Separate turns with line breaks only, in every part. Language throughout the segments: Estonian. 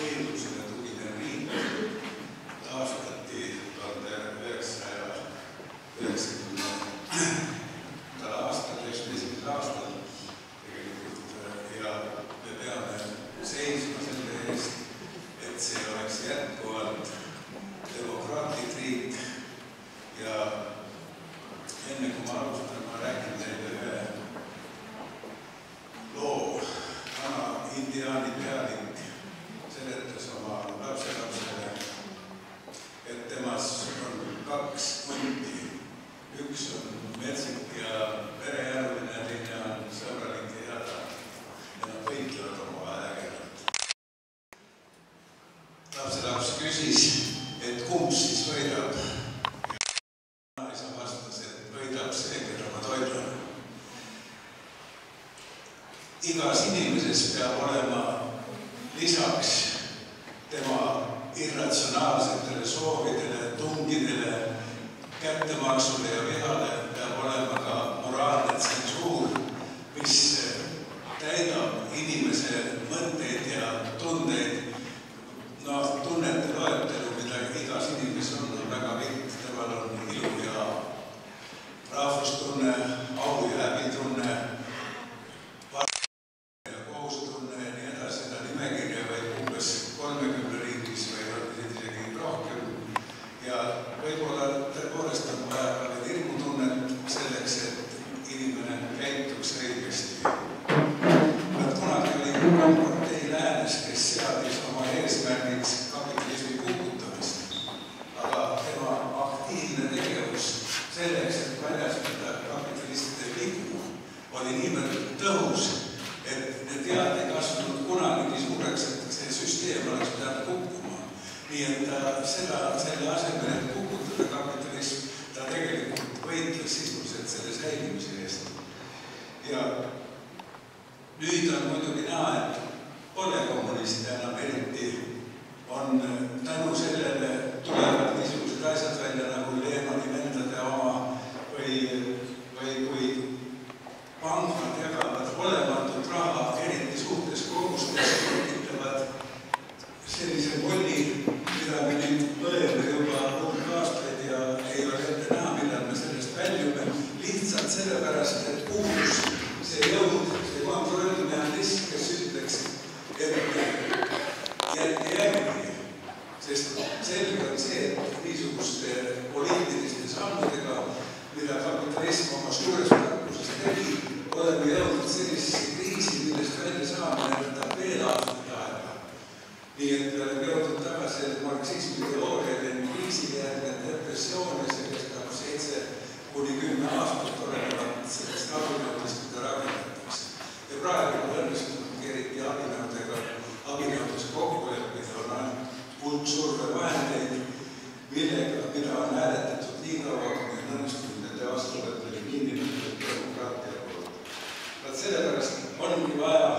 eeldusele tuginev riik taastati 1991. aastal, 91. aastal tegelikult ja me peame seisma selle eest, et see oleks jätkuvalt demokraatlik riik ja enne kui ma alustan, ma räägin teile ühe loo. Vana indiaani pealik seletas oma lapselapsele, et temas on 2 hundi. Üks on metsik ja verejärveline, teine on sõbralik ja häda. Ja nad võitlevad omavahel ägedalt. Lapselaps küsis, et kumb siis võidab. Isa vastas, et võidab see, keda ma toidan. Igas inimeses peab olema lisaks tema irratsionaalsetele soovidele, tungidele, kättemaksule ja vihale peab olema ka moraalne tsensuur, mis täidab inimese mõtteid ja tundeid. Tunnete loetelu, mida igas inimes on väga pikk. Temal on ilu ja rahvustunne, au ja häbitunne, ja kohustunne ja nii edasi. Seda nimekirja võib umbes 30 riigis või isegi rohkem. Ja võib-olla tõepoolest on vaja ka hirmutunnet selleks, et inimene käituks õigesti. Kunagi oli partei Läänes, kes seadis oma eesmärgiks kapitalismi kukutamist, aga tema aktiivne tegevus selleks, et väljastada kapitalistide vigu, oli niivõrd tõhus, et need tead ei kasvanud kunagi nii suureks, et see süsteem oleks pidanud kukkuma. Nii et selle asemel, et kukutada kapitalism, ta tegelikult võitles sisuliselt selle säilimise eest. Ja nüüd on muidugi näha, et pole kommuniste enam eriti. On tänu sellele tulevad niisugused asjad välja nagu Lehmani vendade oma või kui pangad jagavad olematut raha eriti suurtes kogustes, tekitavad sellise molli, mida me nüüd põleme juba hulk aastaid ja ei ole ette näha, millal me sellest väljume. Lihtsalt sellepärast, et puudus see jõud, see kontrollmehhanism, kes ütleks, et jäägi. Sest selge on see, et niisuguste poliitiliste sammudega, mida kapitalism oma suures tarkuses tegi, oleme jõudnud sellisesse kriisi, millest välja saamine võtab veel aastaid aega. Nii et me oleme jõudnud tagasi marksismi teoorialine kriisijärgne depressioon ja see kestab 7–10 aastat olevat sellest abinõudest, mida rakendatakse. Ja praegu on õnnestunud eriti abinõudes kokkuleppida on ainult kuldsurvevahendeid, mida on hääletatud nii kaua, kui on õnnestunud nende vastuvõtmine kinnimõttud demokraatia poolt. Sellepärast ongi vaja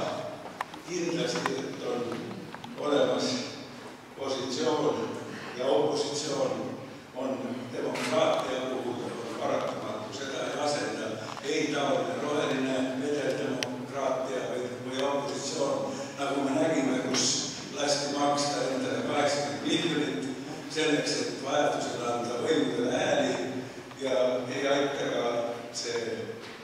kindlasti, et on olemas positsioon ja opositsioon on demokraatia puhul on paratamatu, seda ei asenda ei taoline roheline vedeldemokraatia või opositsioon, nagu me nägime, kus lasti maksta endale 80 miljonit selleks, et vajadusel anda võimudele hääli ja ei aita ka see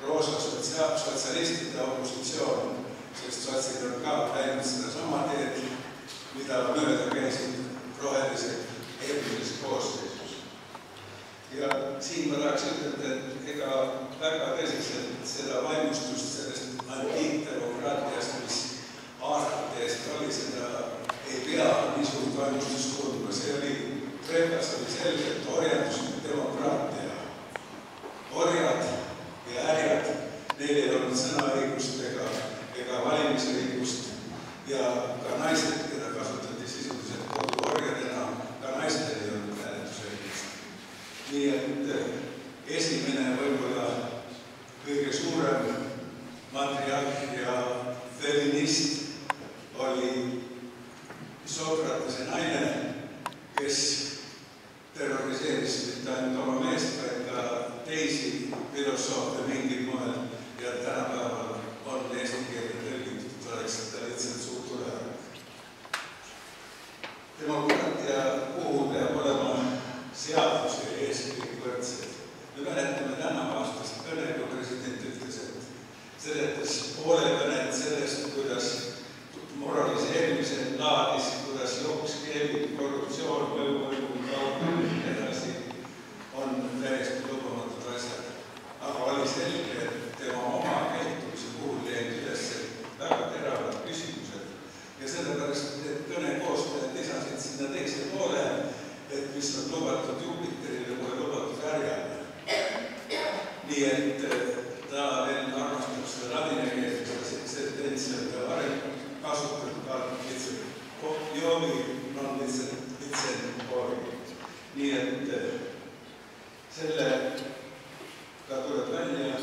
roosa sotsialistide opositsioon, sest sotsid on ka läinud seda sama teed, mida mööda käisid rohelised eelmises koosseisus. Ja siin ma tahaks ütelda, et ega väga tõsiselt seda vaimustust sellest antiikdemokraatiast, mis aastate eest oli, seda ei pea nii suurt vaimustust tundma. See oli, Kreekas oli selgelt orjanduslik demokraatia. Orjad ja äriad, neil ei olnud sõnaõigust ega valimisõigust ja ka naised, keda kasutati sisuliselt koduorjadena, ka naistel ei olnud hääletusõigust. Nii et esimene võib-olla kõige suurem matriarh ja feminist oli Sokratese naine, kes terroriseeris mitte ainult oma meest, vaid ka teisi filosoofe mingil moel ja tänapäeval on eesti keele tõlgitud, oleks seda lihtsalt suurt tulevad. Demokraatia puhul peab olema seaduse ees kõik võrdsed. Me mäletame tänavaaastast kõne, kui president ütles, et seletas poole kõnet sellest, kuidas moraliseerimise laadis, kuidas jooks keelid, korruptsioon, mõjuvõimu, kauplemine edasi on täiesti lubamatud asjad. Aga oli selge, et tema oma käitumise puhul jäid üles väga teravad küsimused. Ja sellepärast, et kõne koostajad lisasid sinna teise poole, et mis on lubatud Jupiterile, kui lubatud Härjale. Nii et ta veel armastab seda ladina keelt, seda sententsi on ta varem kasutatud ka lihtsalt joogi, non lihtsalt koovi. Nii et selle ka tuleb välja,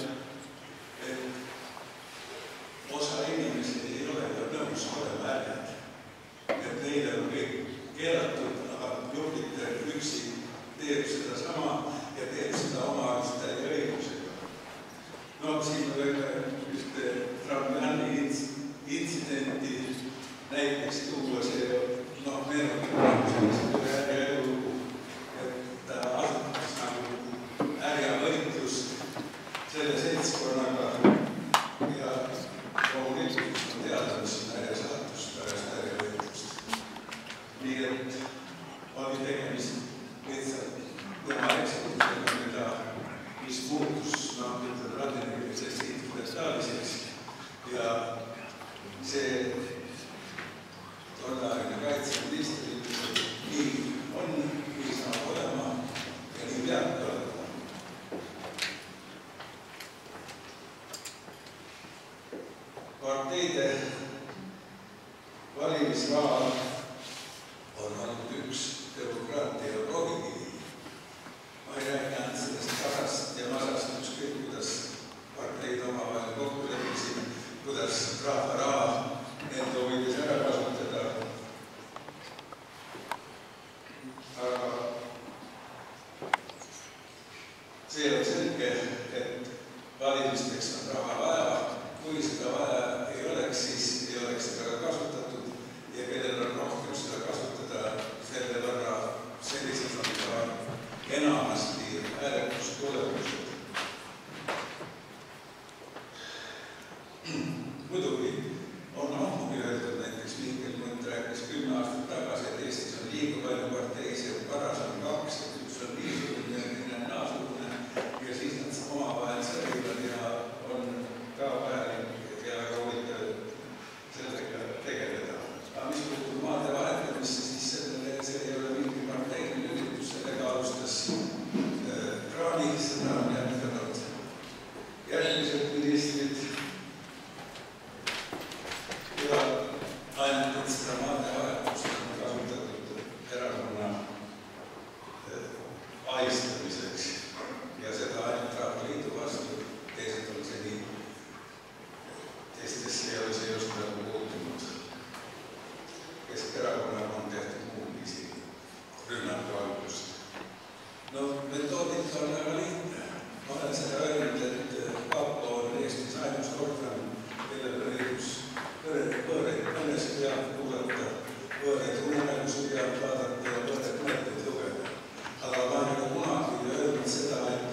et osa inimesi ei ole ka nõus olema härjad. Et neile on kõik keelatud, aga Jupiter üksi teeb seda sama ja teeb seda oma täie õigusega. No siin me võime ühte Trumpiani intsidenti näiteks tuua see, meenutab sellise härja elugu, et ta asutas nagu härja võitlust selle seltskonnaga ja loomulikult on teada, mis on härja saatust pärast härja võitlust. Nii et oli tegemist lihtsalt tema eksitustega, mis muutus, ütleme, radinikeelseks intellektuaaliseks ja see tolleaegne kaitseministri ütles, et nii on, nii saab olema ja nii peabki olema. Parteide valimisraha on olnud üks demokraatia proovikivi. Ma ei räägi ainult sellest kasast ja masast, ükskõik kuidas parteid omavahel kokku leppisid, kuidas rahva raha enda huvides ära kasutada. Aga see on selge, et valimisteks on raha vaja. Kui seda vaja ei oleks, siis ei oleks seda kasutatud ja kellel on rohkem seda kasutada, selle võrra sellised on ka enamasti hääletustulemused. Muidugi on ammugi öeldud, näiteks Mihkel Mõnd rääkis 10 aastat tagasi, et Eestis on liiga palju parteisid, paras on 2, et üks on niisugune ja teine naasugune ja siis nad omavahel sõrivad ja on ka vajalik ja väga huvitav sellega tegeleda. Aga mis puutub maade vahetamisse, siis see ei ole mingi parteiline üritus, sellega alustas Kraani, seda on jätkanud järgmised ministrid. Ja ainult, et seda maade vahetust on kasutatud erakonna ahistamiseks ja seda ainult Rahvaliidu vastu, teised on see nii, teistesse ei ole see just nagu puutunud. Keskerakonna on tehtud muud viisi rünnaku algust. No metoodika on väga lihtne. Ma olen seda öelnud, et Kaapo on Eestis ainus organ, kellel on õigus võõreid kõnesid peab kuulata, võõreid unenägusid peab vaadata ja võõreid mõtteid lugeda. Aga ma ei ole kunagi öelnud seda, et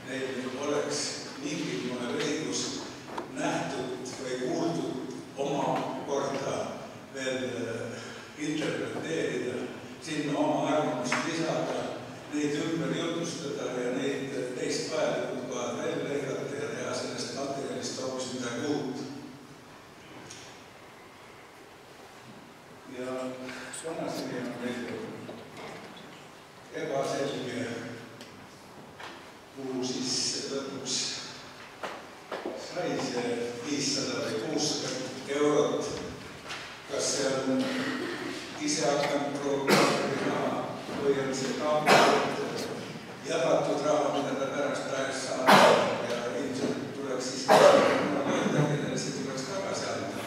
neil oleks mingisugune õigus nähtud või kuuldud oma korda veel interpreteerida, sinna oma arvamust lisada, neid ümber jutustada ja neid teist vajalikud kohad välja lõigata ja teha sellest materjalist hoopis midagi uut. Ja vanaseni on meil ebaselge, kuhu siis lõpuks sai see 500 või 600 eurot. Kas see on ise hakanud programmi raha või on see kaamalt jagatud raha, mida ta pärast praegu saab ja ilmselt tuleks siis mõelda, kellele see tuleks tagasi anda.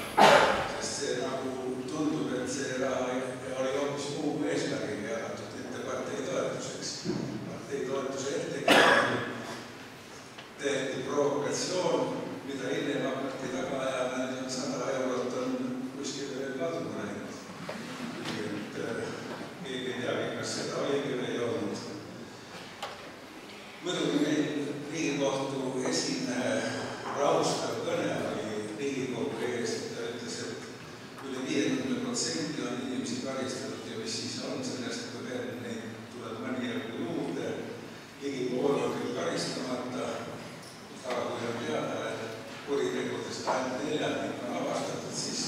Sest see nagu tundub, et see raha oli hoopis muu eesmärgiga jagatud, mitte partei toetuseks. Partei toetuse ettekirjal tehti provokatsioon, mida hiljem hakati taga ajama, et 100 eurot on kuskil veel kaduma läinud. Nii et keegi ei teagi, kas seda õige või ei olnud. 30% on inimesi karistatud ja mis siis on sellest, kui veel neid tuleb mõni juurde, ligi pool on küll karistamata, aga kui on teada, et kuritegudest ainult 4% on avastatud, siis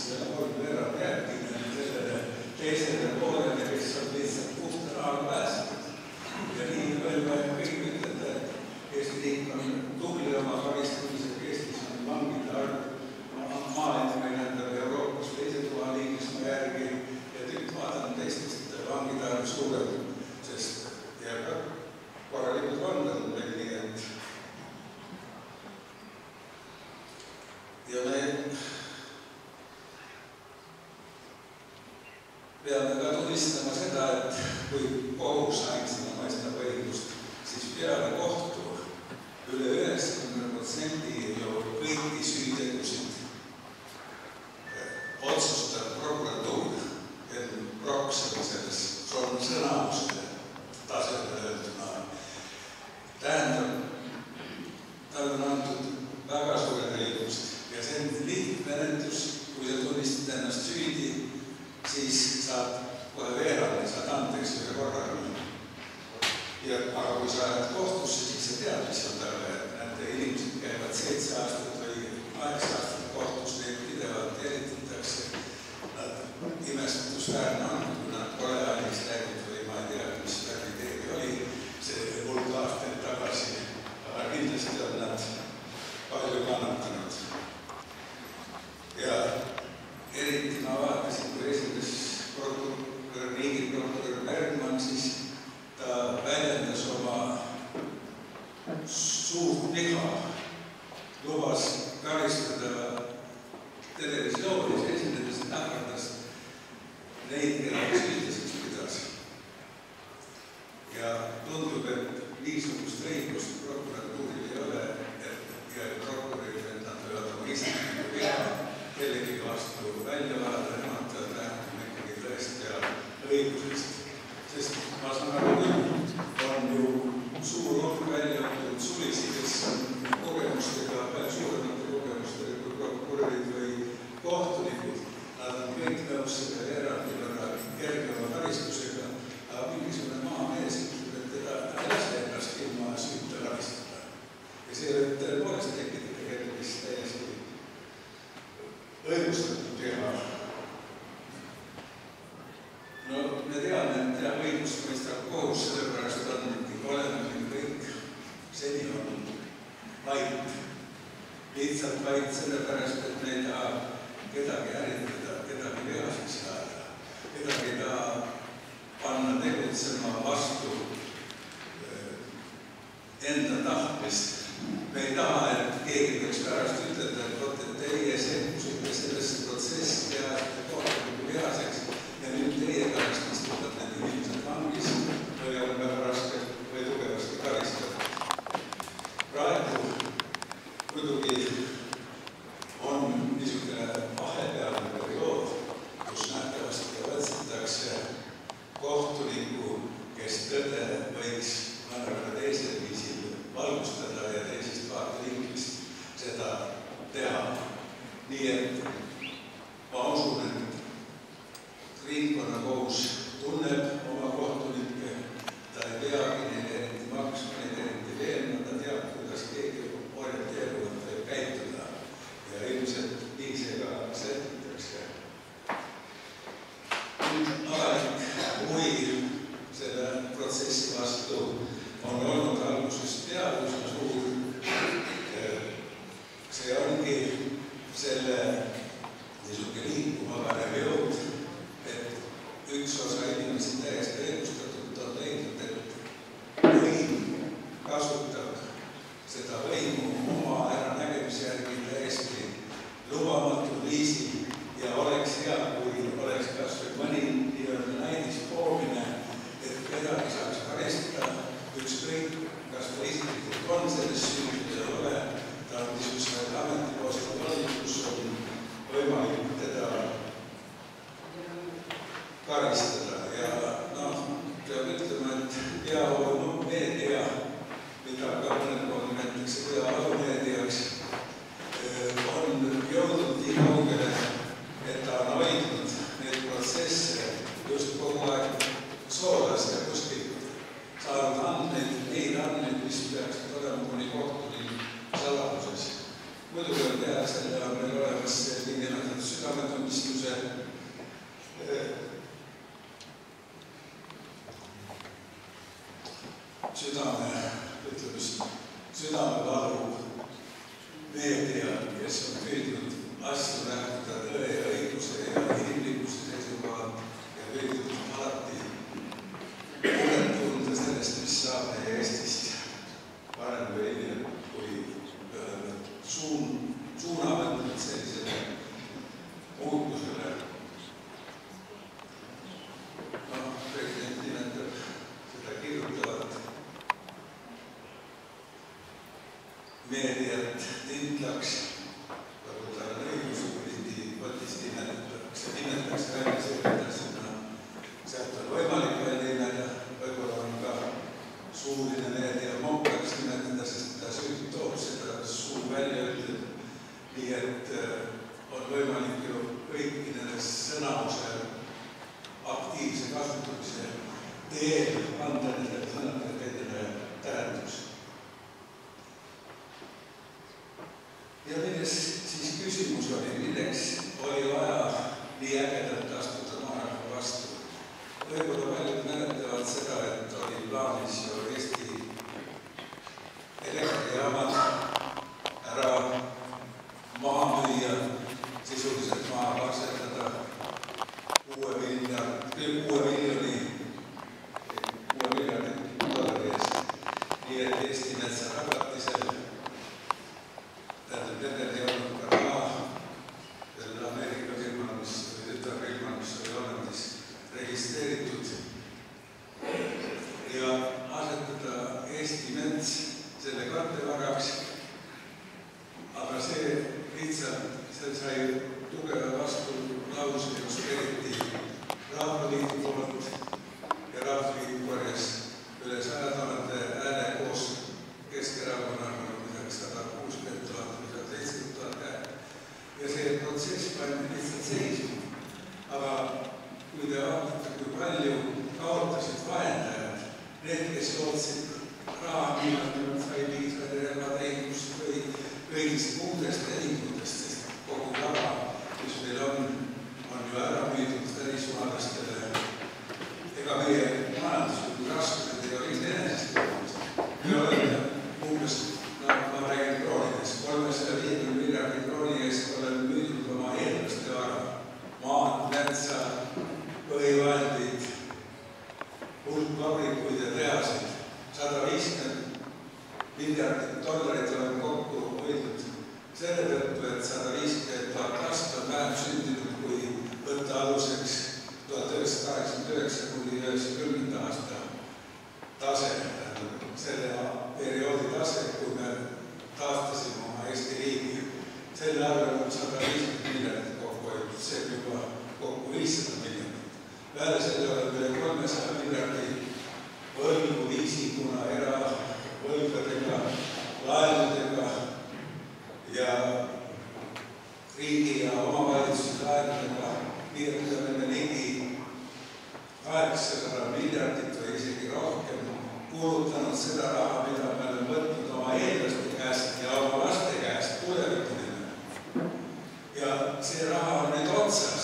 veerand jääbki sellele teisele poolele, kes on lihtsalt puhta raha pääsenud. Ja nii veel kõik ütelda, et Eesti riik on tubli oma karistamisega, Eestis on vangide arv maailma näitab Euroopas teise koha liigisma järgi ja tükk vaatan teistest vangide arv suurem, sest jääb ka korralikult vandanud meil nii, et ja me peame ka tunnistama seda, et kui kohus ainsana mõistab õigust, siis peale kohtu üle 90% ju kõiki süütegusid otsustab prokuratuur, et proksel selles sõnamuse tasemel öelduna. Tähendab, tal on antud väga suured õigust ja see on lihtmenetlus, kui sa tunnistad ennast süüdi, siis saad kohe veeranda, saad andeks ühe korraga. Aga kui sa lähed kohtusse, siis sa tead, mis on talle, et need inimesed käivad 7 aastat või 8 aastat kohtus, neid pidevalt eritatakse. Nad imestusväärne on, kui nad pole ajalist läinud või ma ei tea, mis läbi teegi oli see hulk aastaid tagasi. Aga kindlasti on nad palju kannatanud. Ja eriti ma vaatasin, kui esindas riigiprokurör Bergman, siis ta väljendas oma suurt viha, lubas karistada televisioonis esinedes ähvardas neid, keda süüdlaseks pidas. Ja tundub, et niisugust õigust prokuratuuril ei ole ja prokurörid, et nad võivad oma isiklikku viha kellegi vastu välja vaadata, nemad peavad lähtuma ikkagi tõesti ja õigusest. Sest ma saan aru küll, on ju suur hulk väljaõppinud sulisi, kes on kogemustega, palju suuremate kogemustega kui prokurörid või kohtunikud. Nad on kõik nõus selle eraldi võrra kergema karistusega, aga mingisugune maamees ütleb, et teda ei lase ennast ilma süüta karistada. Ja see võib tõepoolest tekitada kellelegi täiesti õigustatud teha. No me teame, et jah, õigust mõistab kohus, sellepärast on oleme kõik seni on vait. Lihtsalt vait sellepärast, et me ei taha kedagi ärritada, kedagi vihaseks saada, kedagi ei taha panna tegutsema vastu enda tahtmist. Me ei taha, et keegi võiks pärast ütelda, et teie sekkusite sellesse protsessi ja kohtuniku vihaseks ja nüüd teie pärast istuvad need inimesed vangis või on väga raske või tugevasti karistada. Praegu muidugi on niisugune vahepealne periood, kus nähtavasti otsitakse kohtuniku, kes tõde võiks mõnevõrra teisel viisil valgustada ja teisest vaatevinklist seda teha. Nii et ma usun, et ringkonnakohus tunneb oma kohtunikke, ta ei peagi neid eriti maksma, neid eriti veenma, ta teab, kuidas keegi orienteeruvalt võib käituda ja ilmselt nii see ka sätitakse. Avalik huvi selle protsessi vastu on olnud algusest peale üsna suur. See ongi selle niisugune liikuma panev jõud, et üks osa inimesi täiesti õigustatult on leidnud, et võim kasutab seda võimu oma äranägemise järgi täiesti lubamatul viisil ja oleks hea, kui oleks kas või mõni nii-öelda näidispoomine, et kedagi saaks karistada, ükskõik, kas ta isiklikult on selles süüdi või ei ole, ta on niisugusel ametipostil olnud, kus on võimalik teda karistada ja peab ütlema, et peavoolumeedia, mida ka mõned pool nimetatakse peavoolumeediaks, on jõudnud nii kaugele, et ta on hoidnud need mis peaksid olema kuni kohtuni saladuses. Muidugi on teada, selle on meil olemas nii nimetatud südametunnistuse südamevalu meedia, kes on püüdnud asju nähtada tõe ja õiguse ja inimlikkuse seisukohalt ja püüdnud alati muret tunda sellest, mis saab meie Eestist varem või hiljem, kui suunavõtnud sellisele muutusele. President nimetab seda kirjutavat meediat tindlaks, nagu ta on õiguspoliti võtist nimetatakse välja selletasena. Sealt on võimalik välja nimeda, võib-olla on ka suuline meedia mokkaks nimetada, sest ta süüd toob seda suu välja ütleb. Nii et on võimalik ju kõiki nendes sõnavuse aktiivse kasutamise teel anda nendele sõnadele tähendus. Ja milles siis küsimus oli, milleks oli vaja nii ägedalt astuda maarahva vastu? Võib-olla paljud mäletavad seda, et oli plaanis ju Eesti elektrijaamad ära maha müüa, sisuliselt maha paksetada 6 miljoni dollari eest. Nii et Eesti metsaragatisel nendel ei olnud ka raha, sellel Ameerika firma, mis oli tütarfirma, mis oli Hollandis registreeritud ja asetada Eesti mets selle kattevaraks. Aga see lihtsalt, see sai tugeva vastu lause just eriti Rahvaliidu poolt ja Rahvaliidu korjas üle 100 000 hääle koos Keskerakonnaga, midagi 160 000 või 170 000 hääle. Ja see protsess pandi lihtsalt seisu. Aga kui te vaatate, kui palju kaotasid vahendajad, need, kes lootsid raha, millal sai liisarjärva tehingust või kõigist muudest tehingutest, sest kogu raha, mis meil on ju ära müüdud välismaalastele. Ega meie majanduslikud raskused ei ole iseenesest kogumised. Me oleme umbes, ma räägin kroonidest, 350 miljardi krooni eest oleme müüdud oma eellaste vara. Maad, metsa, põhivahendid, hulk vabrikuid ja tehaseid. 150 miljardit dollarit oleme kokku hoidnud selle tõttu, et 150 000 last on vähem sündinud, kui võtta aluseks 1989–90 aasta tase, selle perioodi tase, kui me taastasime oma Eesti riigi. Selle arvel on 150 miljardit kokku hoidnud, see on juba kokku 500 miljardit. Peale selle oleme üle 300 miljardi võlgu liisikuna, eravõlgadega, laenudega ja riigi ja omavalitsuse laenudega. Nii et me oleme ligi 800 miljardit või isegi rohkem kuulutanud seda raha, mida me oleme võtnud oma eellaste käest ja oma laste käest tuleviku nimel. Ja see raha on nüüd otsas,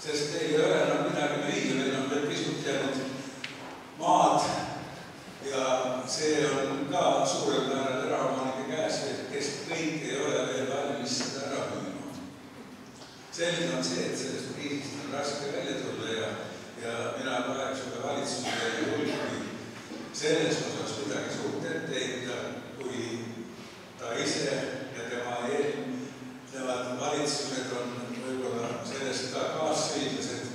sest ei ole enam midagi müüa, meil on veel pisut jäänud maad ja see on ka suurel määral eraomanike käes, kes kõik ei ole veel valmis seda ära müüma. Selline on see, et sellest kriisist on raske välja tulla ja mina kaheks üle valitsusele ei julgi selles osas midagi suurt ette heita, kui ta ise ja tema eelnevad valitsused on võib-olla sellest ka kaassüüdlased,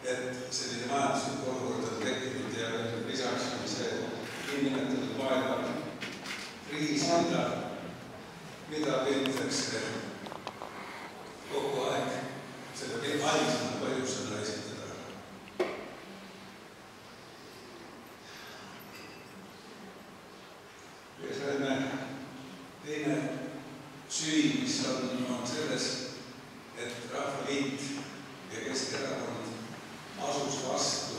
et selline majanduslik olukord on tekkinud ja lisaks on see niinimetatud maailma kriis, mida püütakse kogu aeg selle ainsana põhjusena esitada. Ja selline teine süü, mis on selles, et Rahvaliit ja Keskerakond asus vastu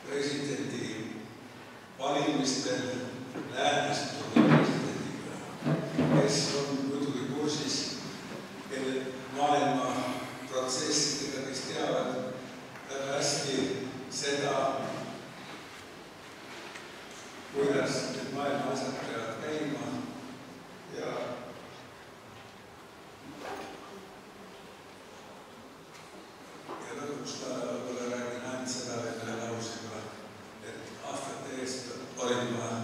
presidendi valimistel läänest presidendiga, kes on muidugi kursis maailma protsessidega, kes teavad väga hästi seda, kuidas need maailma asjad peavad käima ja lõpuks ma räägin ainult seda ühe lausega, et aastate eest olin ma